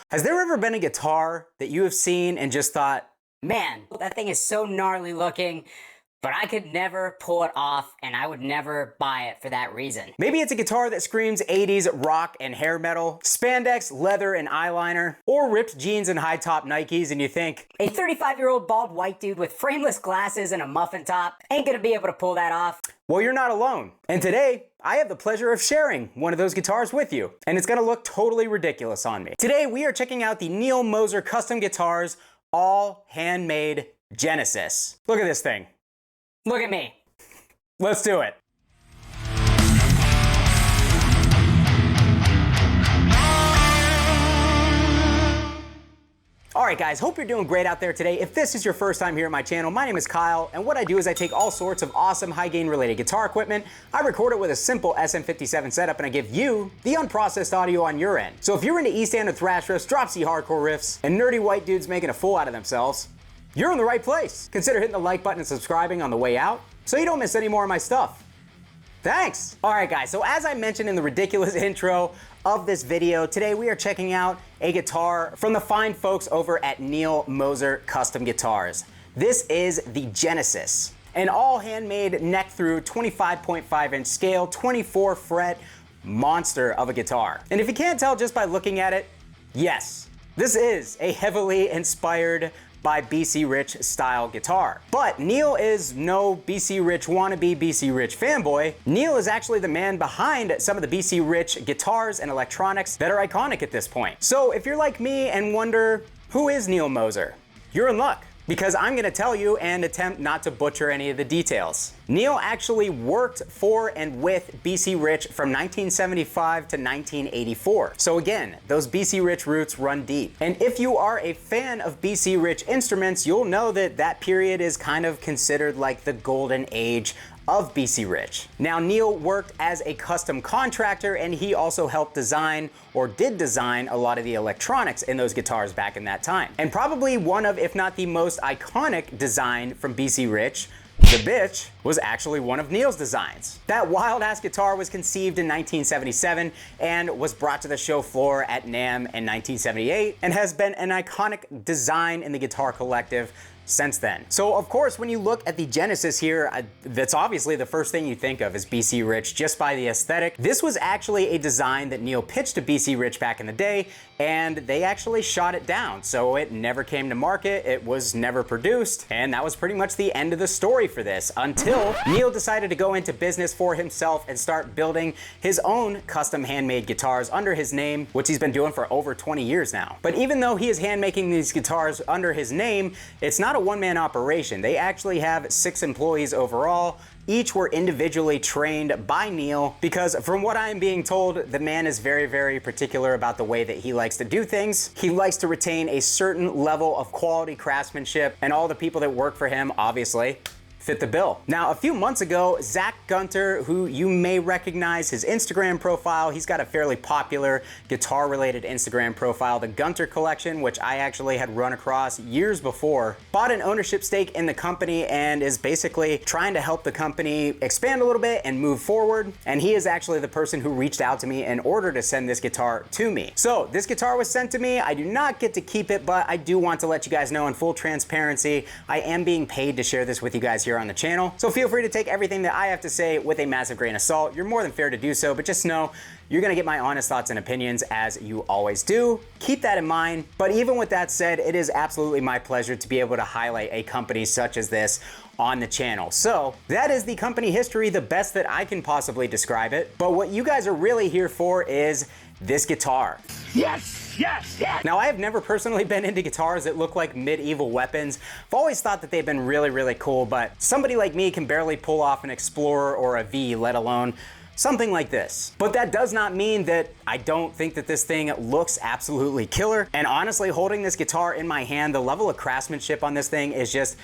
Has there ever been a guitar that you have seen and just thought, man, that thing is so gnarly looking, but I could never pull it off and I would never buy it for that reason? maybe it's a guitar that screams 80s rock and hair metal, spandex, leather, and eyeliner, or ripped jeans and high-top Nikes, and you think, A 35-year-old bald white dude with frameless glasses and a muffin top ain't gonna be able to pull that off. well, you're not alone. And today, I have the pleasure of sharing one of those guitars with you, and it's gonna look totally ridiculous on me. Today, we are checking out the Neil Moser custom guitars, all handmade Genesis. Look at this thing. Look at me. Let's do it. Alright guys, hope you're doing great out there today. If this is your first time here at my channel, my name is Kyle, and what I do is I take all sorts of awesome high gain related guitar equipment, I record it with a simple SM57 setup, and I give you the unprocessed audio on your end. So if you're into East End or thrash riffs, drop C hardcore riffs, and nerdy white dudes making a fool out of themselves, you're in the right place. Consider hitting the like button and subscribing on the way out so you don't miss any more of my stuff. Thanks! Alright guys, so as I mentioned in the ridiculous intro of this video, today we are checking out a guitar from the fine folks over at Neil Moser Custom Guitars. This is the Genesis, an all handmade neck through 25.5 inch scale, 24 fret monster of a guitar. And if you can't tell just by looking at it, yes, this is a heavily inspired by BC Rich style guitar. But Neil is no BC Rich wannabe BC Rich fanboy. Neil is actually the man behind some of the BC Rich guitars and electronics that are iconic at this point. So if you're like me and wonder, who is Neil Moser? You're in luck, because I'm gonna tell you and attempt not to butcher any of the details. Neil actually worked for and with BC Rich from 1975 to 1984. So again, those BC Rich roots run deep. And if you are a fan of BC Rich instruments, you'll know that that period is kind of considered like the golden age of BC Rich. Now, Neil worked as a custom contractor, and he also helped design, or did design, a lot of the electronics in those guitars back in that time. And probably one of, if not the most iconic design from BC Rich, the bitch, was actually one of Neil's designs. That wild-ass guitar was conceived in 1977 and was brought to the show floor at NAMM in 1978, and has been an iconic design in the guitar collective since then. So of course, when you look at the Genesis here, that's obviously the first thing you think of is BC Rich just by the aesthetic. This was actually a design that Neil pitched to BC Rich back in the day, and they actually shot it down. So it never came to market, it was never produced, and that was pretty much the end of the story for this, until Neil decided to go into business for himself and start building his own custom handmade guitars under his name, which he's been doing for over 20 years now. But even though he is hand making these guitars under his name, it's not a one-man operation. They actually have 6 employees overall. Each were individually trained by Neil, because from what I am being told, the man is very, very particular about the way that he likes to do things. He likes to retain a certain level of quality craftsmanship, and all the people that work for him, obviously, fit the bill. Now, a few months ago, Zach Gunter, who you may recognize his Instagram profile, he's got a fairly popular guitar-related Instagram profile, the Gunter Collection, which I actually had run across years before, bought an ownership stake in the company and is basically trying to help the company expand a little bit and move forward. And he is actually the person who reached out to me in order to send this guitar to me. So this guitar was sent to me. I do not get to keep it, but I do want to let you guys know in full transparency, I am being paid to share this with you guys here on the channel. So feel free to take everything that I have to say with a massive grain of salt. You're more than fair to do so, but just know you're gonna get my honest thoughts and opinions as you always do. Keep that in mind. But even with that said, it is absolutely my pleasure to be able to highlight a company such as this on the channel. So that is the company history, the best that I can possibly describe it. But what you guys are really here for is this guitar. Yes! Yes, yes! Now, I have never personally been into guitars that look like medieval weapons. I've always thought that they've been really, really cool, but somebody like me can barely pull off an Explorer or a V, let alone something like this. But that does not mean that I don't think that this thing looks absolutely killer. And honestly, holding this guitar in my hand, the level of craftsmanship on this thing is just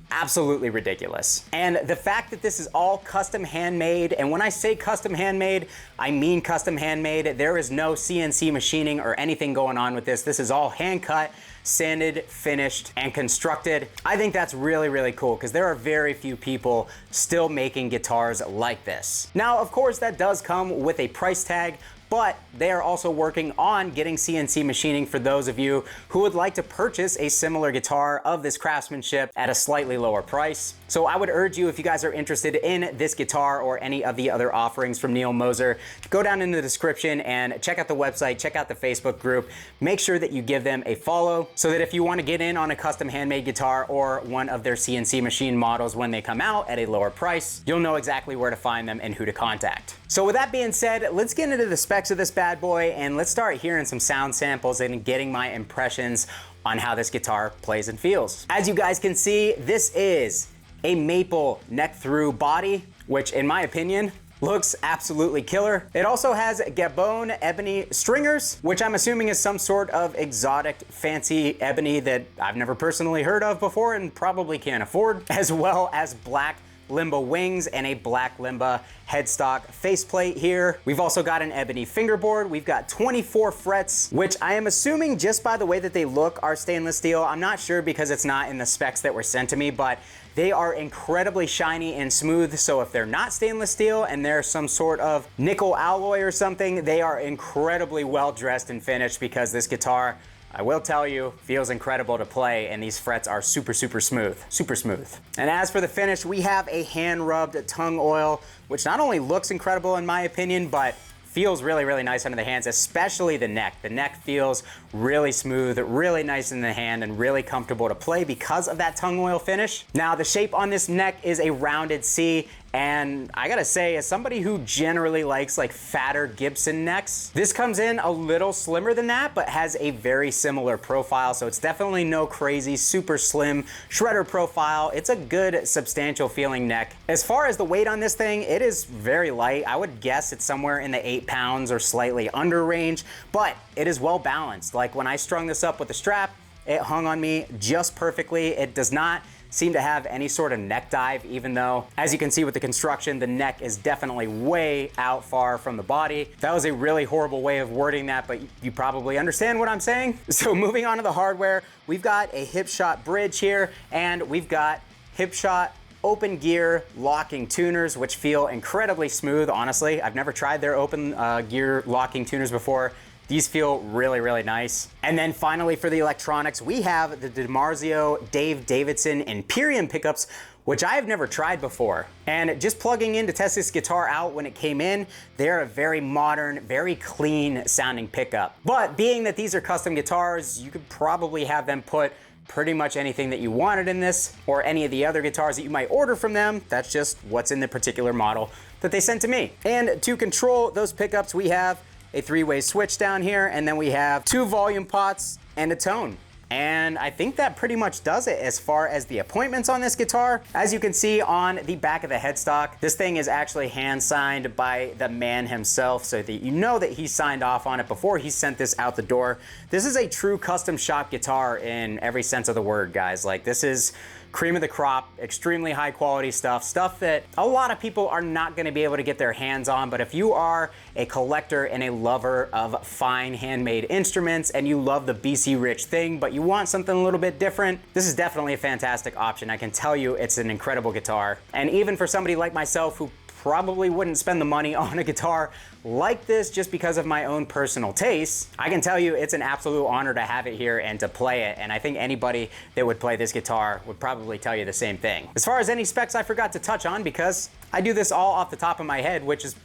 absolutely ridiculous. And the fact that this is all custom handmade, and when I say custom handmade, I mean custom handmade. There is no CNC machining or anything going on with this. This is all hand cut, sanded, finished, and constructed. I think that's really, really cool because there are very few people still making guitars like this. Now, of course, that does come with a price tag, but they are also working on getting CNC machining for those of you who would like to purchase a similar guitar of this craftsmanship at a slightly lower price. So I would urge you, if you guys are interested in this guitar or any of the other offerings from Neil Moser, go down in the description and check out the website, check out the Facebook group. Make sure that you give them a follow so that if you want to get in on a custom handmade guitar or one of their CNC machine models when they come out at a lower price, you'll know exactly where to find them and who to contact. So with that being said, let's get into the specs of this bad boy and let's start hearing some sound samples and getting my impressions on how this guitar plays and feels. As you guys can see, this is a maple neck through body, which in my opinion looks absolutely killer. It also has Gabon ebony stringers, which I'm assuming is some sort of exotic fancy ebony that I've never personally heard of before and probably can't afford, as well as black Limba wings and a black Limba headstock faceplate here. We've also got an ebony fingerboard. We've got 24 frets, which I am assuming just by the way that they look are stainless steel. I'm not sure because it's not in the specs that were sent to me, but they are incredibly shiny and smooth. So if they're not stainless steel and they're some sort of nickel alloy or something, they are incredibly well dressed and finished because this guitar, I will tell you, feels incredible to play, and these frets are super smooth, super smooth. And as for the finish, we have a hand-rubbed tongue oil, which not only looks incredible in my opinion, but feels really nice under the hands, especially the neck. The neck feels really smooth, really nice in the hand, and really comfortable to play because of that tongue oil finish. Now, the shape on this neck is a rounded C, and I gotta say, as somebody who generally likes like fatter Gibson necks, this comes in a little slimmer than that, but has a very similar profile. So it's definitely no crazy, super slim shredder profile. It's a good, substantial feeling neck. As far as the weight on this thing, it is very light. I would guess it's somewhere in the 8 pounds or slightly under range, but it is well balanced. Like when I strung this up with the strap, it hung on me just perfectly. It does not seem to have any sort of neck dive, even though, as you can see with the construction, the neck is definitely way out far from the body. That was a really horrible way of wording that, but you probably understand what I'm saying. So moving on to the hardware, we've got a Hipshot bridge here, and we've got Hipshot open gear locking tuners, which feel incredibly smooth, honestly. I've never tried their open gear locking tuners before. These feel really nice. And then finally for the electronics, we have the DiMarzio Dave Davidson Imperium pickups, which I have never tried before. And just plugging in to test this guitar out when it came in, they're a very modern, very clean sounding pickup. But being that these are custom guitars, you could probably have them put pretty much anything that you wanted in this, or any of the other guitars that you might order from them. That's just what's in the particular model that they sent to me. And to control those pickups, we have a 3-way switch down here, and then we have 2 volume pots and a tone. And I think that pretty much does it as far as the appointments on this guitar. As you can see on the back of the headstock, this thing is actually hand signed by the man himself, so that you know that he signed off on it before he sent this out the door. This is a true custom shop guitar in every sense of the word, guys. Like, this is cream of the crop, extremely high quality stuff that a lot of people are not gonna be able to get their hands on. But if you are a collector and a lover of fine handmade instruments and you love the BC Rich thing, but you want something a little bit different, this is definitely a fantastic option. I can tell you it's an incredible guitar. And even for somebody like myself who probably wouldn't spend the money on a guitar like this just because of my own personal taste, I can tell you it's an absolute honor to have it here and to play it. And I think anybody that would play this guitar would probably tell you the same thing. As far as any specs I forgot to touch on, because I do this all off the top of my head, which is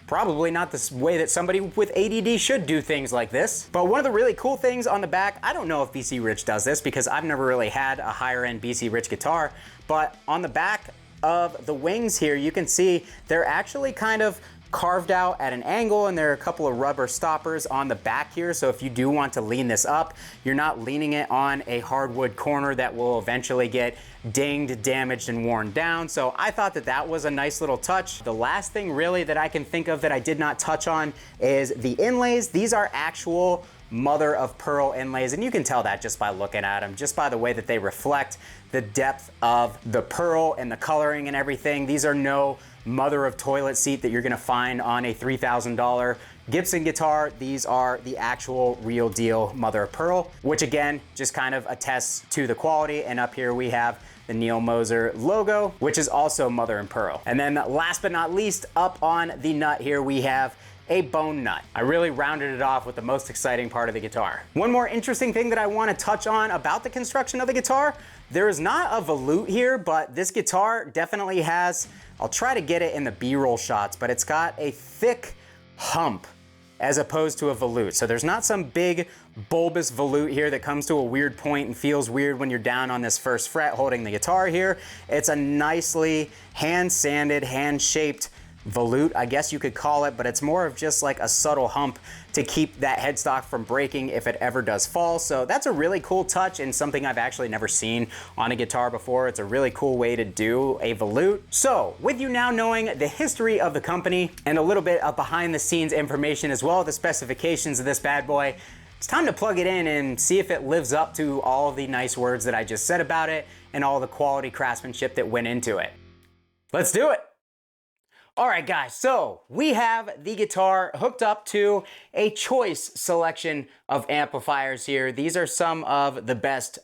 probably not the way that somebody with ADD should do things like this. But one of the really cool things on the back, I don't know if BC Rich does this because I've never really had a higher end BC Rich guitar, but on the back of the wings here, you can see they're actually kind of carved out at an angle, and there are a couple of rubber stoppers on the back here. So if you do want to lean this up, you're not leaning it on a hardwood corner that will eventually get dinged, damaged, and worn down. So I thought that that was a nice little touch. The last thing really that I can think of that I did not touch on is the inlays. These are actual mother of pearl inlays, and you can tell that just by looking at them, just by the way that they reflect the depth of the pearl and the coloring and everything. These are no mother of toilet seat that you're gonna find on a $3,000 Gibson guitar. These are the actual real deal mother of pearl, which again just kind of attests to the quality. And up here we have the Neil Moser logo, which is also mother and pearl. And then last but not least, up on the nut here we have a bone nut. I really rounded it off with the most exciting part of the guitar. One more interesting thing that I want to touch on about the construction of the guitar, there is not a volute here, but this guitar definitely has, I'll try to get it in the B-roll shots, but it's got a thick hump as opposed to a volute. So there's not some big bulbous volute here that comes to a weird point and feels weird when you're down on this first fret holding the guitar here. It's a nicely hand-sanded, hand-shaped volute, I guess you could call it, but it's more of just like a subtle hump to keep that headstock from breaking if it ever does fall. So that's a really cool touch and something I've actually never seen on a guitar before. It's a really cool way to do a volute. So with you now knowing the history of the company and a little bit of behind the scenes information as well, the specifications of this bad boy, it's time to plug it in and see if it lives up to all the nice words that I just said about it and all the quality craftsmanship that went into it. Let's do it. All right, guys, so we have the guitar hooked up to a choice selection of amplifiers here. These are some of the best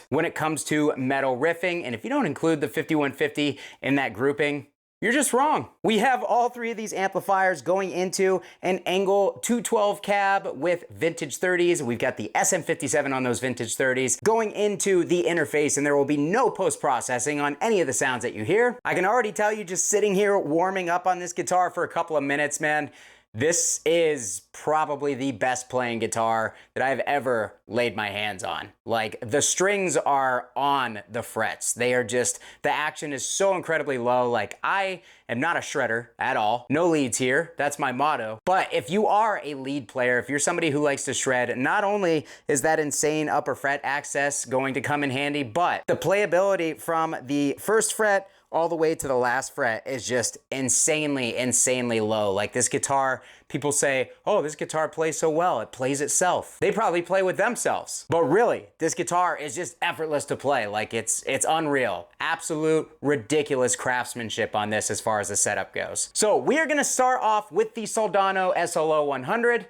when it comes to metal riffing. And if you don't include the 5150 in that grouping, you're just wrong. We have all three of these amplifiers going into an Angle 212 cab with vintage 30s. We've got the SM57 on those vintage 30s going into the interface, and there will be no post-processing on any of the sounds that you hear. I can already tell you, just sitting here warming up on this guitar for a couple of minutes, man, this is probably the best playing guitar that I've ever laid my hands on. Like, the strings are on the frets. They are just, the action is so incredibly low. Like, I am not a shredder at all. No leads here. That's my motto. But if you are a lead player, if you're somebody who likes to shred, not only is that insane upper fret access going to come in handy, but the playability from the first fret all the way to the last fret is just insanely low. Like, this guitar, people say, oh, this guitar plays so well, it plays itself. They probably play with themselves. But really, this guitar is just effortless to play. Like, it's unreal. Absolute ridiculous craftsmanship on this as far as the setup goes. So we are gonna start off with the Soldano SLO 100.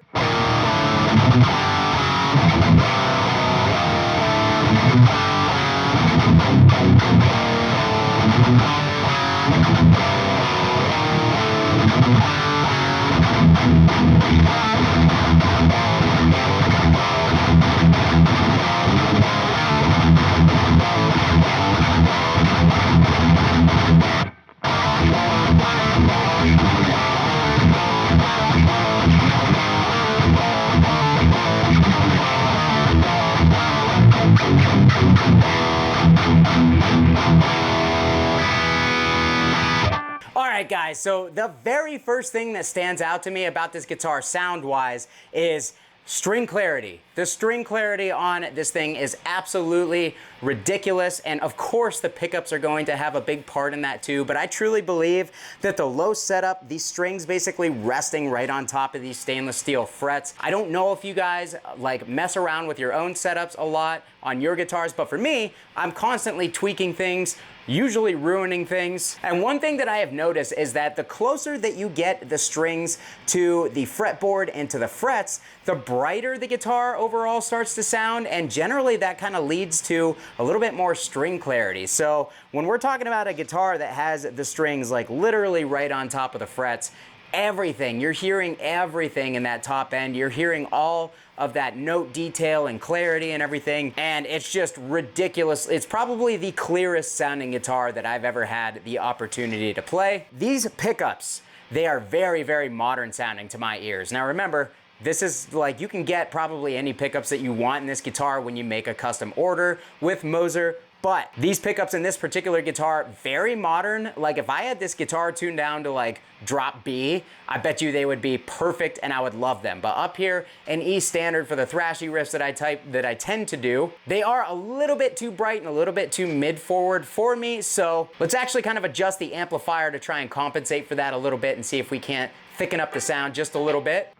Alright guys, so the very first thing that stands out to me about this guitar sound-wise is string clarity. The string clarity on this thing is absolutely ridiculous, and of course the pickups are going to have a big part in that too, but I truly believe that the low setup, these strings basically resting right on top of these stainless steel frets. I don't know if you guys like mess around with your own setups a lot on your guitars, but for me, I'm constantly tweaking things, usually ruining things. And one thing that I have noticed is that the closer that you get the strings to the fretboard and to the frets, the brighter the guitar overall starts to sound, and generally that kind of leads to a little bit more string clarity. So when we're talking about a guitar that has the strings like literally right on top of the frets, everything, you're hearing everything in that top end, you're hearing all of that note detail and clarity and everything, and it's just ridiculous. It's probably the clearest sounding guitar that I've ever had the opportunity to play. These pickups, they are very modern sounding to my ears. Now remember, this is like, you can get probably any pickups that you want in this guitar when you make a custom order with Moser, but these pickups in this particular guitar, very modern. Like, if I had this guitar tuned down to like drop B, I bet you they would be perfect and I would love them. But up here in E standard for the thrashy riffs that I tend to do, they are a little bit too bright and a little bit too mid forward for me. So let's actually kind of adjust the amplifier to try and compensate for that a little bit and see if we can't thicken up the sound just a little bit.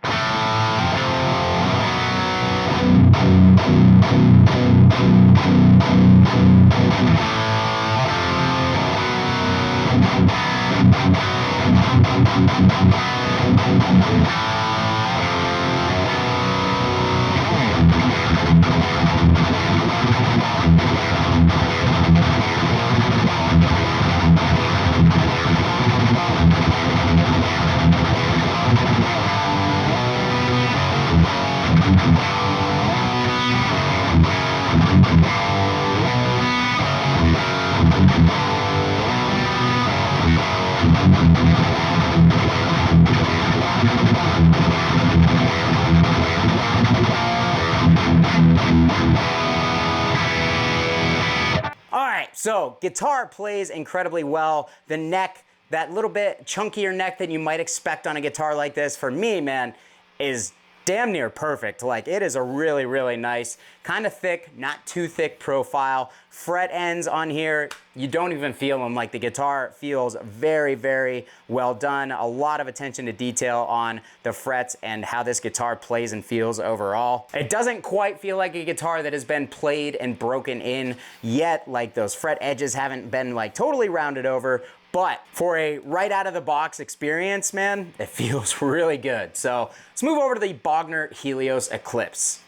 So guitar plays incredibly well. The neck, that little bit chunkier neck that you might expect on a guitar like this, for me, man, is damn near perfect. Like, it is a really, really nice, kind of thick, not too thick profile. Fret ends on here, you don't even feel them. Like, the guitar feels very, very well done. A lot of attention to detail on the frets and how this guitar plays and feels overall. It doesn't quite feel like a guitar that has been played and broken in yet. Like, those fret edges haven't been like totally rounded over. But for a right out of the box experience, man, it feels really good. So let's move over to the Bogner Helios Eclipse.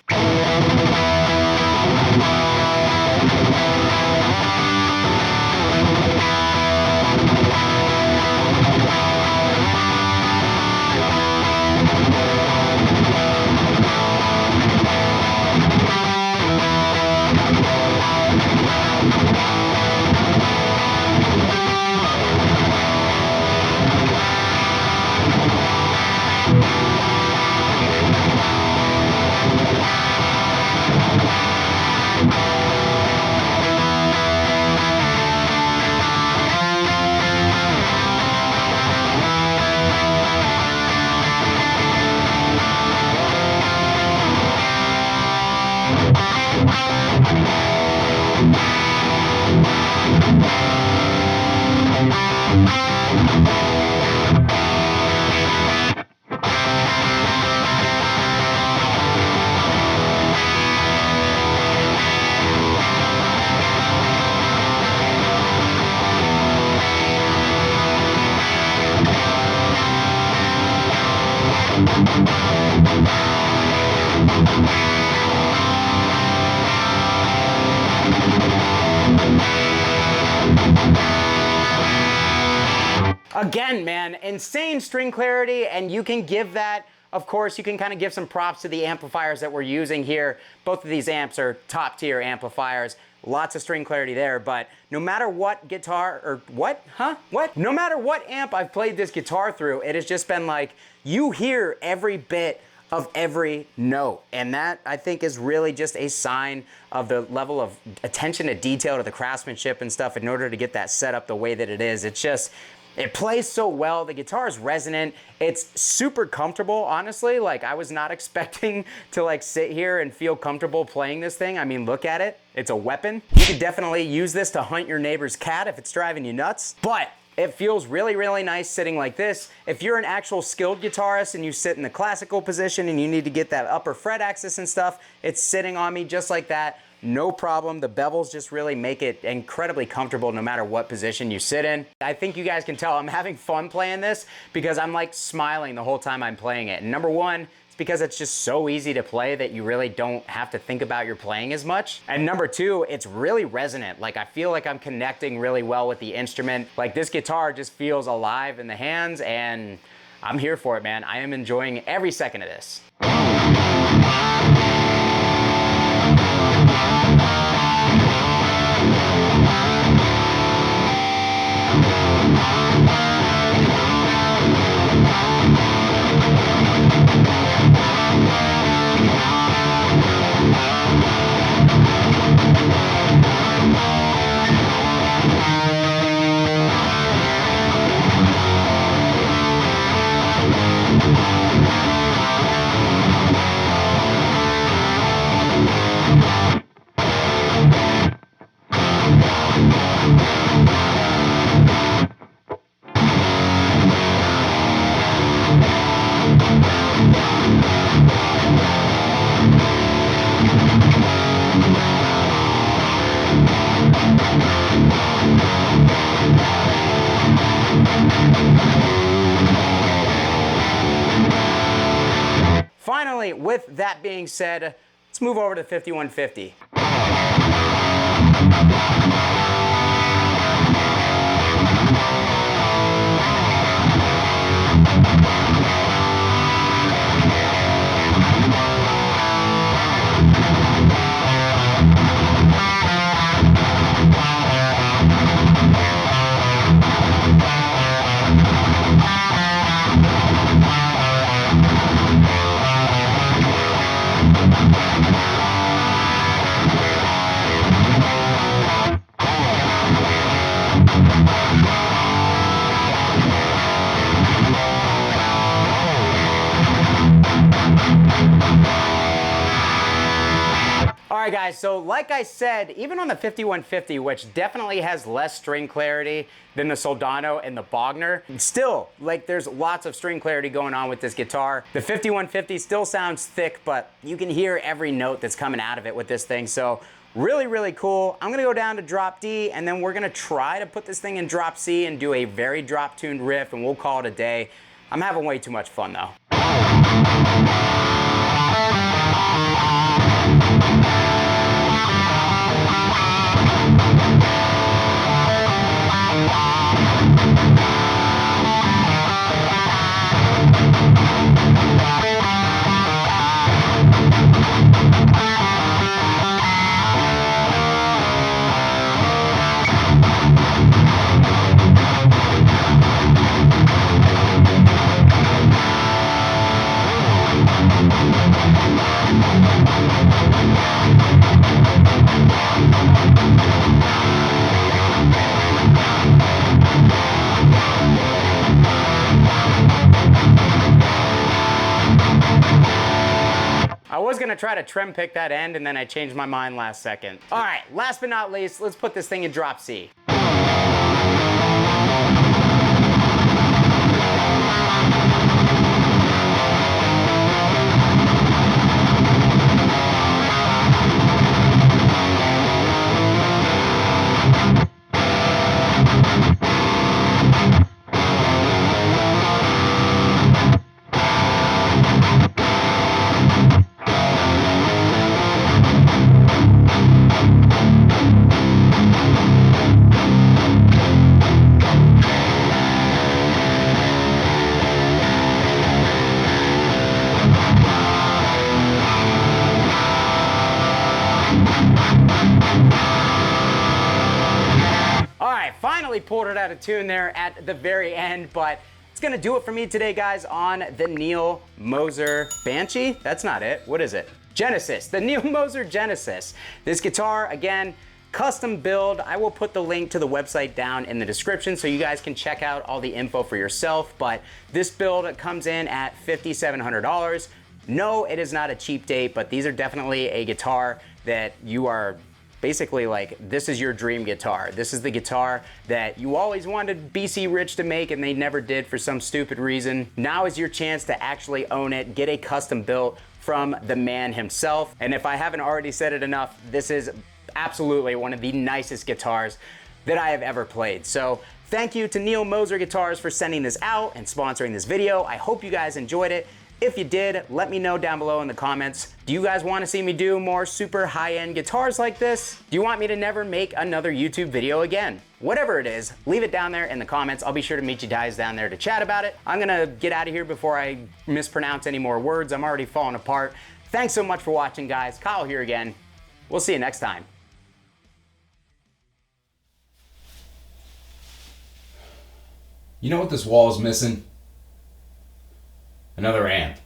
Again, man, insane string clarity, and you can give that, of course, you can kind of give some props to the amplifiers that we're using here. Both of these amps are top tier amplifiers. Lots of string clarity there, but no matter what guitar, or what? No matter what amp I've played this guitar through, it has just been like, you hear every bit of every note. And that, I think, is really just a sign of the level of attention to detail to the craftsmanship and stuff in order to get that set up the way that it is. It's just, it plays so well. The guitar is resonant. It's super comfortable, honestly. Like, I was not expecting to like sit here and feel comfortable playing this thing. I mean, look at it. It's a weapon. You could definitely use this to hunt your neighbor's cat if it's driving you nuts. But it feels really, really nice sitting like this. If you're an actual skilled guitarist and you sit in the classical position and you need to get that upper fret axis and stuff, it's sitting on me just like that. No problem. The bevels just really make it incredibly comfortable no matter what position you sit in. I think you guys can tell I'm having fun playing this because I'm like smiling the whole time I'm playing it. And number one, it's because it's just so easy to play that you really don't have to think about your playing as much. And number two, it's really resonant. Like, I feel like I'm connecting really well with the instrument. Like, this guitar just feels alive in the hands, and I'm here for it, man. I am enjoying every second of this. Finally, with that being said, let's move over to 5150. right, guys, so like I said, even on the 5150, which definitely has less string clarity than the Soldano and the Bogner, still, like, there's lots of string clarity going on with this guitar. The 5150 still sounds thick, but you can hear every note that's coming out of it with this thing, so really, really cool. I'm gonna go down to drop D, and then we're gonna try to put this thing in drop C and do a very drop-tuned riff, and we'll call it a day. I'm having way too much fun, though. I was gonna try to trim pick that end, and then I changed my mind last second. All right, last but not least, let's put this thing in drop C. Finally pulled it out of tune there at the very end, but it's gonna do it for me today, guys, on the Neil Moser Banshee. That's not it. What is it? Genesis, the Neil Moser Genesis. This guitar, again, custom build. I will put the link to the website down in the description so you guys can check out all the info for yourself, but this build comes in at $5,700. No, it is not a cheap date, but these are definitely a guitar that you are basically like, this is your dream guitar. This is the guitar that you always wanted BC Rich to make and they never did for some stupid reason. Now is your chance to actually own it, get a custom built from the man himself. And if I haven't already said it enough, this is absolutely one of the nicest guitars that I have ever played. So thank you to Neil Moser Guitars for sending this out and sponsoring this video. I hope you guys enjoyed it. If you did, let me know down below in the comments. Do you guys want to see me do more super high-end guitars like this? Do you want me to never make another YouTube video again? Whatever it is, leave it down there in the comments. I'll be sure to meet you guys down there to chat about it. I'm gonna get out of here before I mispronounce any more words. I'm already falling apart. Thanks so much for watching, guys. Kyle here again. We'll see you next time. You know what this wall is missing? Another amp.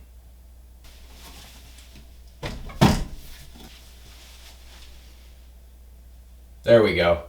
There we go.